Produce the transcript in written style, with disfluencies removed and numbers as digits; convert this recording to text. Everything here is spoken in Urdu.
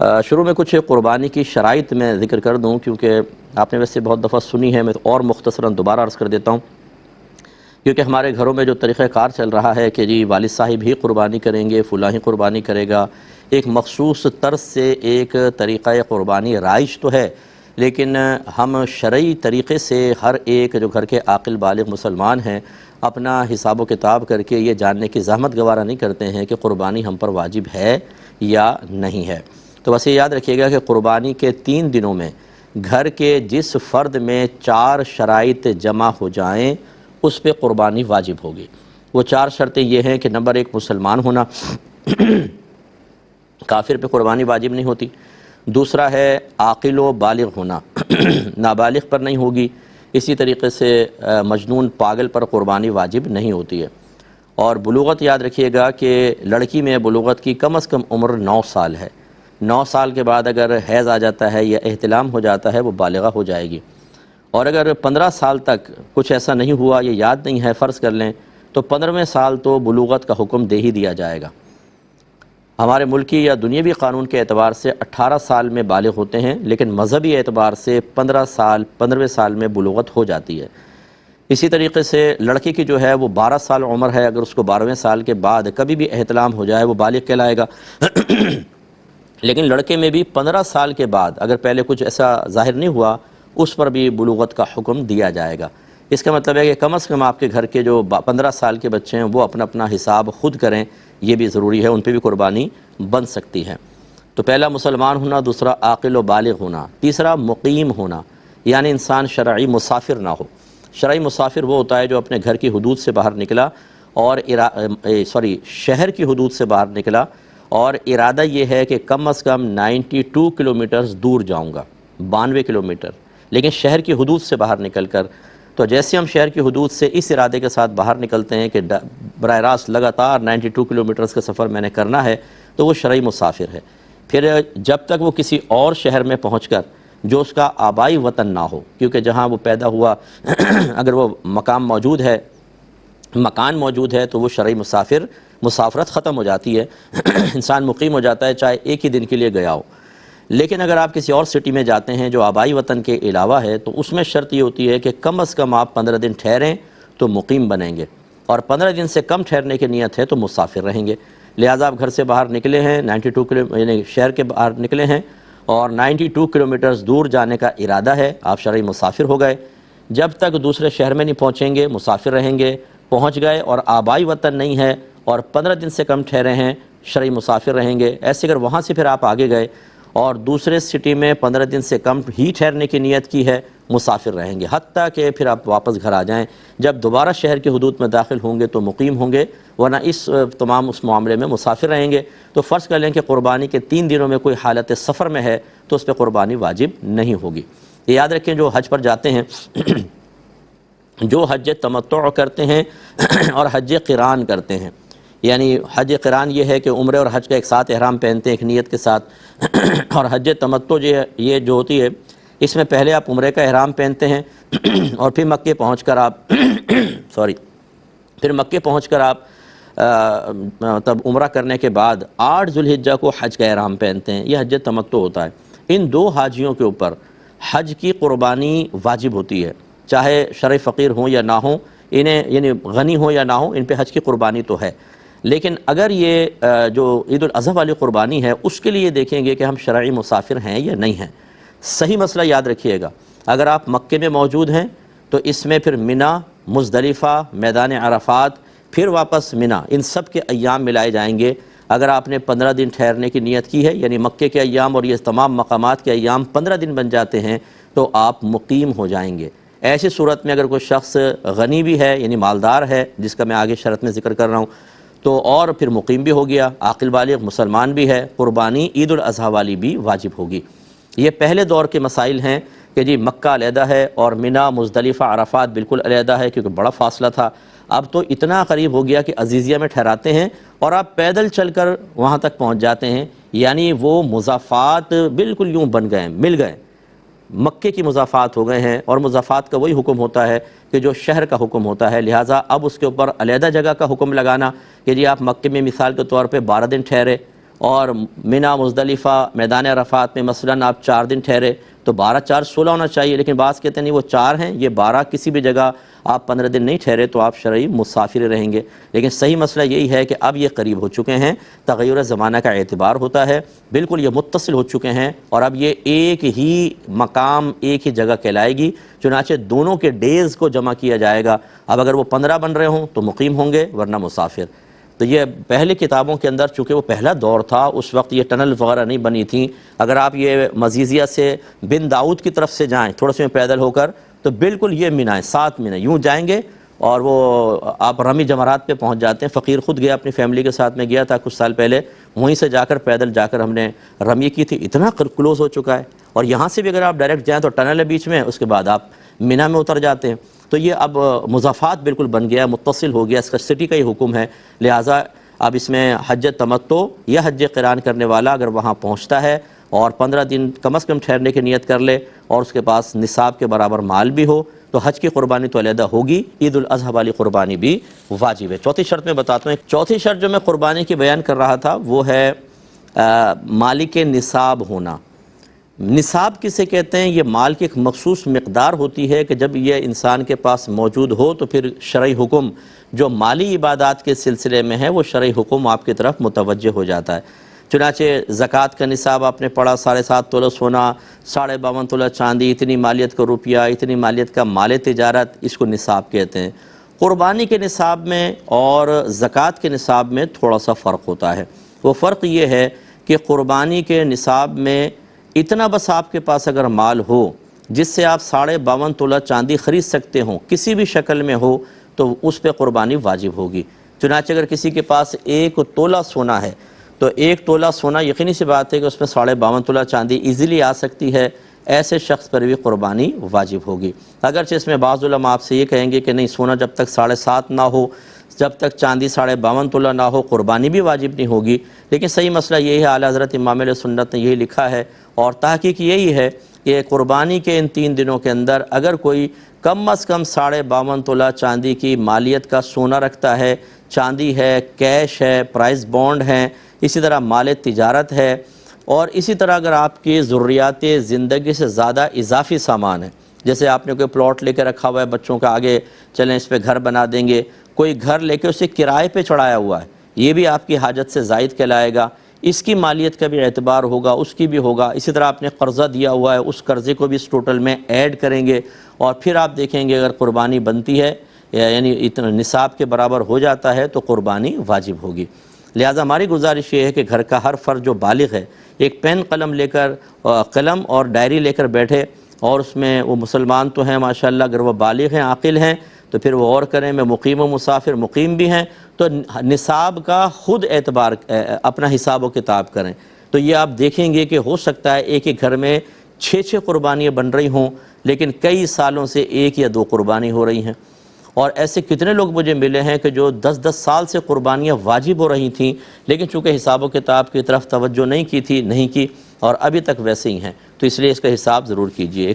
شروع میں کچھ قربانی کی شرائط میں ذکر کر دوں، کیونکہ آپ نے ویسے بہت دفعہ سنی ہے، میں اور مختصراً دوبارہ عرض کر دیتا ہوں، کیونکہ ہمارے گھروں میں جو طریقہ کار چل رہا ہے کہ جی والد صاحب ہی قربانی کریں گے، فلاں ہی قربانی کرے گا، ایک مخصوص طرز سے ایک طریقہ قربانی رائج تو ہے، لیکن ہم شرعی طریقے سے ہر ایک جو گھر کے عاقل بالغ مسلمان ہیں اپنا حساب و کتاب کر کے یہ جاننے کی زحمت گوارہ نہیں کرتے ہیں کہ قربانی ہم پر واجب ہے یا نہیں ہے۔ تو بس یہ یاد رکھیے گا کہ قربانی کے 3 دنوں میں گھر کے جس فرد میں 4 شرائط جمع ہو جائیں اس پہ قربانی واجب ہوگی۔ وہ 4 شرطیں یہ ہیں کہ نمبر 1 مسلمان ہونا، کافر پہ قربانی واجب نہیں ہوتی۔ دوسرا ہے عاقل و بالغ ہونا، نابالغ پر نہیں ہوگی۔ اسی طریقے سے مجنون پاگل پر قربانی واجب نہیں ہوتی ہے۔ اور بلوغت یاد رکھیے گا کہ لڑکی میں بلوغت کی کم از کم عمر 9 سال ہے۔ 9 سال کے بعد اگر حیض آ جاتا ہے یا احتلام ہو جاتا ہے وہ بالغہ ہو جائے گی۔ اور اگر 15 سال تک کچھ ایسا نہیں ہوا، یہ یاد نہیں ہے فرض کر لیں، تو 15ویں سال تو بلوغت کا حکم دے ہی دیا جائے گا۔ ہمارے ملکی یا دنیاوی قانون کے اعتبار سے 18 سال میں بالغ ہوتے ہیں، لیکن مذہبی اعتبار سے 15ویں سال میں بلوغت ہو جاتی ہے۔ اسی طریقے سے لڑکی کی جو ہے وہ 12 سال عمر ہے، اگر اس کو 12ویں سال کے بعد کبھی بھی احتلام ہو جائے وہ بالغ کہلائے گا۔ لیکن لڑکے میں بھی 15 سال کے بعد اگر پہلے کچھ ایسا ظاہر نہیں ہوا اس پر بھی بلوغت کا حکم دیا جائے گا۔ اس کا مطلب ہے کہ کم از کم آپ کے گھر کے جو 15 سال کے بچے ہیں وہ اپنا اپنا حساب خود کریں، یہ بھی ضروری ہے، ان پہ بھی قربانی بن سکتی ہے۔ تو پہلا مسلمان ہونا، دوسرا عاقل و بالغ ہونا، تیسرا مقیم ہونا، یعنی انسان شرعی مسافر نہ ہو۔ شرعی مسافر وہ ہوتا ہے جو اپنے گھر کی حدود سے باہر نکلا اور شہر کی حدود سے باہر نکلا اور ارادہ یہ ہے کہ کم از کم 92 کلومیٹرز دور جاؤں گا، 92 کلومیٹر، لیکن شہر کی حدود سے باہر نکل کر۔ تو جیسے ہم شہر کی حدود سے اس ارادے کے ساتھ باہر نکلتے ہیں کہ براہ راست لگاتار 92 کلومیٹرز کا سفر میں نے کرنا ہے، تو وہ شرعی مسافر ہے۔ پھر جب تک وہ کسی اور شہر میں پہنچ کر جو اس کا آبائی وطن نہ ہو، کیونکہ جہاں وہ پیدا ہوا اگر وہ مکان موجود ہے تو وہ شرعی مسافرت ختم ہو جاتی ہے، انسان مقیم ہو جاتا ہے چاہے ایک ہی دن کے لیے گیا ہو۔ لیکن اگر آپ کسی اور سٹی میں جاتے ہیں جو آبائی وطن کے علاوہ ہے تو اس میں شرط یہ ہوتی ہے کہ کم از کم آپ 15 دن ٹھہریں تو مقیم بنیں گے، اور 15 دن سے کم ٹھہرنے کی نیت ہے تو مسافر رہیں گے۔ لہٰذا آپ گھر سے باہر نکلے ہیں، 92 کلو یعنی شہر کے باہر نکلے ہیں اور 92 کلومیٹرز دور جانے کا ارادہ ہے، آپ شرعی مسافر ہو گئے۔ جب تک دوسرے شہر میں نہیں پہنچیں گے مسافر رہیں گے، پہنچ گئے اور آبائی وطن نہیں ہے اور 15 دن سے کم ٹھہرے ہیں شرعی مسافر رہیں گے۔ ایسے اگر وہاں سے پھر آپ آگے گئے اور دوسرے سٹی میں 15 دن سے کم ہی ٹھہرنے کی نیت کی ہے، مسافر رہیں گے، حتیٰ کہ پھر آپ واپس گھر آ جائیں۔ جب دوبارہ شہر کی حدود میں داخل ہوں گے تو مقیم ہوں گے، ورنہ اس معاملے میں مسافر رہیں گے۔ تو فرض کر لیں کہ قربانی کے 3 دنوں میں کوئی حالت سفر میں ہے تو اس پہ قربانی واجب نہیں ہوگی۔ یہ یاد رکھیں جو حج پر جاتے ہیں، جو حج تمتع کرتے ہیں اور حج قران کرتے ہیں، یعنی حج قران یہ ہے کہ عمرے اور حج کا ایک ساتھ احرام پہنتے ہیں ایک نیت کے ساتھ، اور حج تمتع یہ جو ہوتی ہے اس میں پہلے آپ عمرے کا احرام پہنتے ہیں اور پھر مکے پہنچ کر آپ تب عمرہ کرنے کے بعد 8 ذوالحجہ کو حج کا احرام پہنتے ہیں۔ یہ حج تمتع ہوتا ہے۔ ان 2 حاجیوں کے اوپر حج کی قربانی واجب ہوتی ہے، چاہے شرعی فقیر ہوں یا نہ ہوں، انہیں یعنی غنی ہوں یا نہ ہوں، ان پہ حج کی قربانی تو ہے۔ لیکن اگر یہ جو عید الاضحیٰ والی قربانی ہے اس کے لیے دیکھیں گے کہ ہم شرعی مسافر ہیں یا نہیں ہیں۔ صحیح مسئلہ یاد رکھیے گا، اگر آپ مکے میں موجود ہیں تو اس میں پھر منی، مزدلفہ، میدان عرفات، پھر واپس منی، ان سب کے ایام ملائے جائیں گے۔ اگر آپ نے 15 دن ٹھہرنے کی نیت کی ہے، یعنی مکے کے ایام اور یہ تمام مقامات کے ایام 15 دن بن جاتے ہیں تو آپ مقیم ہو جائیں گے۔ ایسی صورت میں اگر کوئی شخص غنی بھی ہے یعنی مالدار ہے، جس کا میں آگے شرط میں ذکر کر رہا ہوں، تو اور پھر مقیم بھی ہو گیا، عاقل بالغ مسلمان بھی ہے، قربانی عید الاضحیٰ والی بھی واجب ہوگی۔ یہ پہلے دور کے مسائل ہیں کہ جی مکہ علیحدہ ہے اور منی، مزدلفہ، عرفات بالکل علیحدہ ہے کیونکہ بڑا فاصلہ تھا۔ اب تو اتنا قریب ہو گیا کہ عزیزیہ میں ٹھہراتے ہیں اور آپ پیدل چل کر وہاں تک پہنچ جاتے ہیں، یعنی وہ مضافات بالکل یوں بن گئے، مل گئے، مکے کی مضافات ہو گئے ہیں، اور مضافات کا وہی حکم ہوتا ہے کہ جو شہر کا حکم ہوتا ہے۔ لہٰذا اب اس کے اوپر علیحدہ جگہ کا حکم لگانا کہ جی آپ مکے میں مثال کے طور پہ 12 دن ٹھہرے اور منی مزدلفہ میدان عرفات میں مثلاً آپ 4 دن ٹھہرے تو 12 4 16 ہونا چاہیے، لیکن بعض کہتے ہیں نہیں وہ 4 ہیں، یہ 12 کسی بھی جگہ آپ 15 دن نہیں ٹھہرے تو آپ شرعی مسافر رہیں گے۔ لیکن صحیح مسئلہ یہی ہے کہ اب یہ قریب ہو چکے ہیں، تغیر زمانہ کا اعتبار ہوتا ہے، بالکل یہ متصل ہو چکے ہیں، اور اب یہ ایک ہی مقام ایک ہی جگہ کہلائے گی، چنانچہ دونوں کے ڈیز کو جمع کیا جائے گا۔ اب اگر وہ 15 بن رہے ہوں تو مقیم ہوں گے، ورنہ مسافر۔ تو یہ پہلے کتابوں کے اندر چونکہ وہ پہلا دور تھا، اس وقت یہ ٹنل وغیرہ نہیں بنی تھیں، اگر آپ یہ مزیزیہ سے بن داؤد کی طرف سے جائیں تھوڑے سے پیدل ہو کر تو بالکل یہ منی ہے، 7 منی یوں جائیں گے اور وہ آپ رمی جمرات پہ پہنچ جاتے ہیں۔ فقیر خود گیا، اپنی فیملی کے ساتھ میں گیا تھا کچھ سال پہلے، وہیں سے جا کر پیدل جا کر ہم نے رمی کی تھی، اتنا کلوز ہو چکا ہے۔ اور یہاں سے بھی اگر آپ ڈائریکٹ جائیں تو ٹنل ہے بیچ میں، اس کے بعد آپ منی میں اتر جاتے ہیں۔ تو یہ اب مضافات بالکل بن گیا، متصل ہو گیا، اس کا سٹی کا ہی حکم ہے، لہٰذا اب اس میں حج تمتع یا حج قران کرنے والا اگر وہاں پہنچتا ہے اور 15 دن کم از کم ٹھہرنے کی نیت کر لے اور اس کے پاس نصاب کے برابر مال بھی ہو تو حج کی قربانی تو علیحدہ ہوگی، عید الاضحیٰ والی قربانی بھی واجب ہے۔ چوتھی شرط میں بتاتا ہوں، چوتھی شرط جو میں قربانی کی بیان کر رہا تھا وہ ہے مالک نصاب ہونا۔ نصاب کسے کہتے ہیں؟ یہ مال کی ایک مخصوص مقدار ہوتی ہے کہ جب یہ انسان کے پاس موجود ہو تو پھر شرعی حکم جو مالی عبادات کے سلسلے میں ہے وہ شرعی حکم آپ کی طرف متوجہ ہو جاتا ہے۔ چنانچہ زکوٰۃ کا نصاب آپ نے پڑھا، 7.5 تولہ سونا، 52.5 تولہ چاندی، اتنی مالیت کا روپیہ، اتنی مالیت کا مال تجارت، اس کو نصاب کہتے ہیں۔ قربانی کے نصاب میں اور زکوٰۃ کے نصاب میں تھوڑا سا فرق ہوتا ہے۔ وہ فرق یہ ہے کہ قربانی کے نصاب میں اتنا بس آپ کے پاس اگر مال ہو جس سے آپ 52.5 تولہ چاندی خرید سکتے ہوں، کسی بھی شکل میں ہو، تو اس پہ قربانی واجب ہوگی۔ چنانچہ اگر کسی کے پاس 1 تولہ سونا ہے تو 1 تولہ سونا یقینی سی بات ہے کہ اس میں 52.5 تولہ چاندی ایزیلی آ سکتی ہے، ایسے شخص پر بھی قربانی واجب ہوگی۔ اگرچہ اس میں بعض علماء آپ سے یہ کہیں گے کہ نہیں، سونا جب تک 7.5 نہ ہو، جب تک چاندی 52.5 تولہ نہ ہو، قربانی بھی واجب نہیں ہوگی، لیکن صحیح مسئلہ یہی ہے، اعلیٰ حضرت امام علیہ سنت نے یہی لکھا ہے، اور تحقیق یہی ہے کہ قربانی کے ان 3 دنوں کے اندر اگر کوئی کم از کم 52.5 تولہ چاندی کی مالیت کا سونا رکھتا ہے، چاندی ہے، کیش ہے، پرائز بانڈ ہیں، اسی طرح مال تجارت ہے، اور اسی طرح اگر آپ کی ضروریات زندگی سے زیادہ اضافی سامان ہے، جیسے آپ نے کوئی پلاٹ لے کے رکھا ہوا ہے بچوں کا، آگے چلیں اس پہ گھر بنا دیں گے، کوئی گھر لے کے اسے کرائے پہ چڑھایا ہوا ہے، یہ بھی آپ کی حاجت سے زائد کہلائے گا، اس کی مالیت کا بھی اعتبار ہوگا، اس کی بھی ہوگا۔ اسی طرح آپ نے قرضہ دیا ہوا ہے، اس قرضے کو بھی اس ٹوٹل میں ایڈ کریں گے، اور پھر آپ دیکھیں گے اگر قربانی بنتی ہے یعنی اتنا نصاب کے برابر ہو جاتا ہے تو قربانی واجب ہوگی۔ لہٰذا ہماری گزارش یہ ہے کہ گھر کا ہر فرد جو بالغ ہے ایک پین قلم لے کر، قلم اور ڈائری لے کر بیٹھے، اور اس میں وہ مسلمان تو ہیں ماشاءاللہ، اگر وہ بالغ ہیں، عاقل ہیں تو پھر وہ اور کریں، میں مقیم و مسافر، مقیم بھی ہیں تو نصاب کا خود اعتبار، اپنا حساب و کتاب کریں۔ تو یہ آپ دیکھیں گے کہ ہو سکتا ہے ایک ایک گھر میں 6 قربانیاں بن رہی ہوں، لیکن کئی سالوں سے 1 یا 2 قربانی ہو رہی ہیں، اور ایسے کتنے لوگ مجھے ملے ہیں کہ جو 10 سال سے قربانیاں واجب ہو رہی تھیں، لیکن چونکہ حساب و کتاب کی طرف توجہ نہیں کی تھی، نہیں کی، اور ابھی تک ویسے ہی ہیں۔ تو اس لیے اس کا حساب ضرور کیجئے۔